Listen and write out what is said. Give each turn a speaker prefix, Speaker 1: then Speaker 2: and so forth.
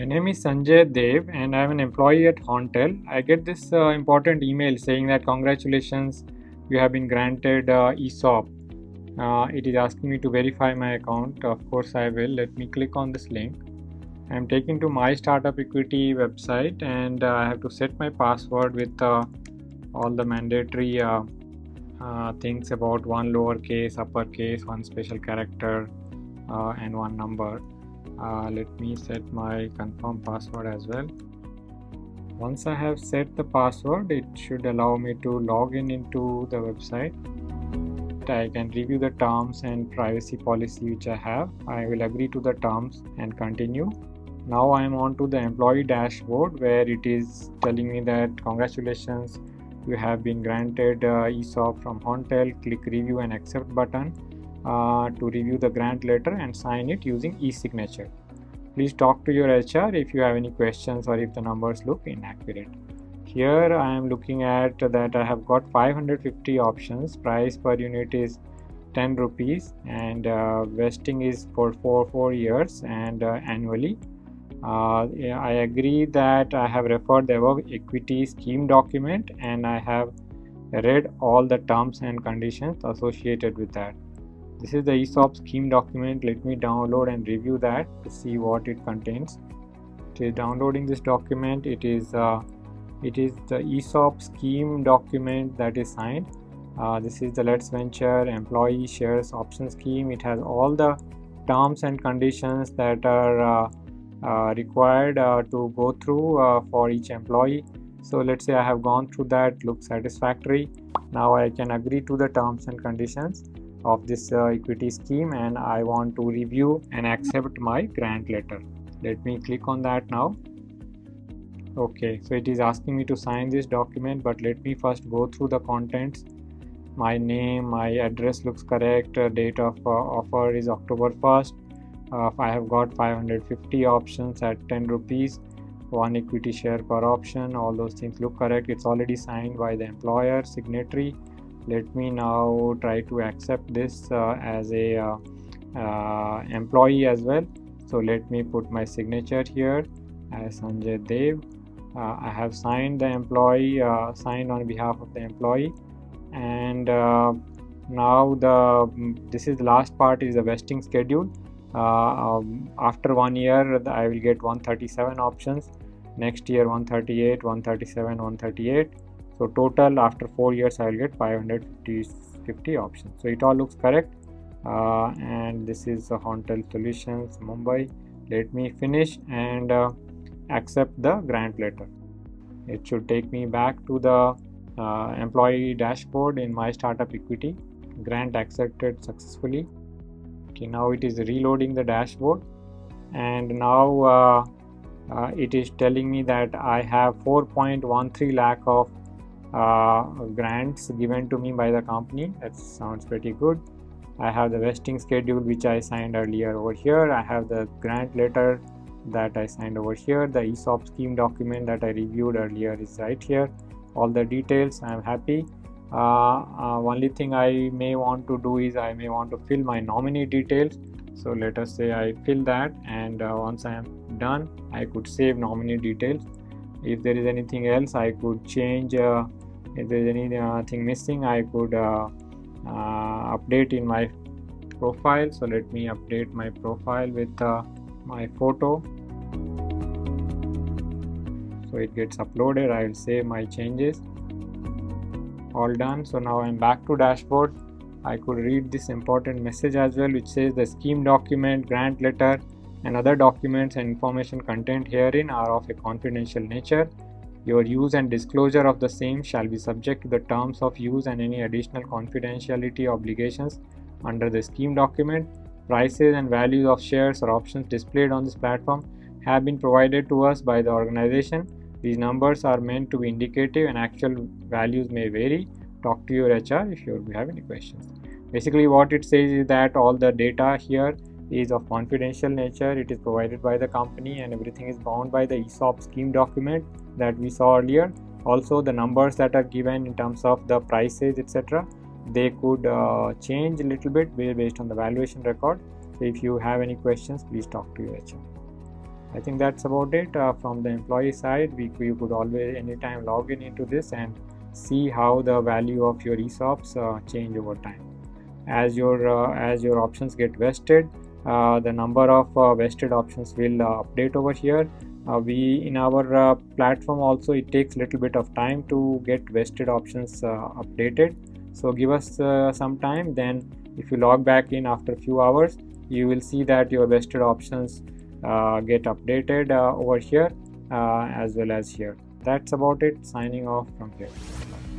Speaker 1: My name is Sanjay Dev and I am an employee at Hauntel. I get this important email saying that congratulations, you have been granted ESOP. It is asking me to verify my account. Of course I will. Let me click on this link. I am taken to my startup equity website and I have to set my password with all the mandatory things about one lowercase, uppercase, one special character and one number. Let me set my confirm password as well. Once I have set the password, it should allow me to log in into the website. I can review the terms and privacy policy which I have. I will agree to the terms and continue. Now I am on to the employee dashboard where it is telling me that congratulations, you have been granted ESOP from Hauntel. Click review and accept button to review the grant letter and sign it using e-signature. Please talk to your HR if you have any questions or if the numbers look inaccurate. Here I am looking at that I have got 550 options. Price per unit is 10 rupees and vesting is for 4 years and annually. I agree that I have referred the above equity scheme document and I have read all the terms and conditions associated with that. This is the ESOP scheme document. Let me download and review that to see what it contains. It is downloading this document. It is the ESOP scheme document that is signed. This is the Let's Venture employee shares option scheme. It has all the terms and conditions that are required to go through for each employee. So let's say I have gone through that, looks satisfactory. Now I can agree to the terms and conditions of this equity scheme and I want to review and accept my grant letter. Let me click on that now. Okay, so it is asking me to sign this document, but let me first go through the contents. My name, my address looks correct, date of offer is October 1st. I have got 550 options at 10 rupees, one equity share per option. All those things look correct. It's already signed by the employer signatory. Let me now try to accept this as a employee as well. So let me put my signature here as Sanjay Dev. I have signed the employee, signed on behalf of the employee, and now this is the last part is the vesting schedule. After 1 year I will get 137 options, next year 138, 137, 138. So total after 4 years I will get 550 options. So it all looks correct, and this is Hauntel Solutions Mumbai. Let me finish and accept the grant letter. It should take me back to the employee dashboard in my startup equity. Grant accepted successfully. Okay, now it is reloading the dashboard and now it is telling me that I have 4.13 lakh of grants given to me by the company. That sounds pretty good. I have the vesting schedule which I signed earlier over here. I have the grant letter that I signed over here. The ESOP scheme document that I reviewed earlier is right here. All the details. I am happy. Only thing I may want to do is I may want to fill my nominee details. So let us say I fill that, and once I am done I could save nominee details. If there is anything else I could change. If there is anything missing I could update in my profile. So let me update my profile with my photo. So it gets uploaded. I will save my changes. All done. So now I'm back to dashboard. I could read this important message as well, which says the scheme document, grant letter and other documents and information contained herein are of a confidential nature. Your use and disclosure of the same shall be subject to the terms of use and any additional confidentiality obligations under the scheme document. Prices and values of shares or options displayed on this platform have been provided to us by the organization. These numbers are meant to be indicative and actual values may vary. Talk to your HR if you have any questions. Basically what it says is that all the data here is of confidential nature. It is provided by the company and everything is bound by the ESOP scheme document that we saw earlier. Also the numbers that are given in terms of the prices etc. they could change a little bit based on the valuation record. So if you have any questions please talk to your HR. I think that's about it. From the employee side, you could always anytime log in into this and see how the value of your ESOPs change over time. As your options get vested, the number of vested options will update over here. We in our platform also, it takes a little bit of time to get vested options updated. So give us some time. Then if you log back in after a few hours, you will see that your vested options get updated over here as well as here. That's about it. Signing off from here. Bye.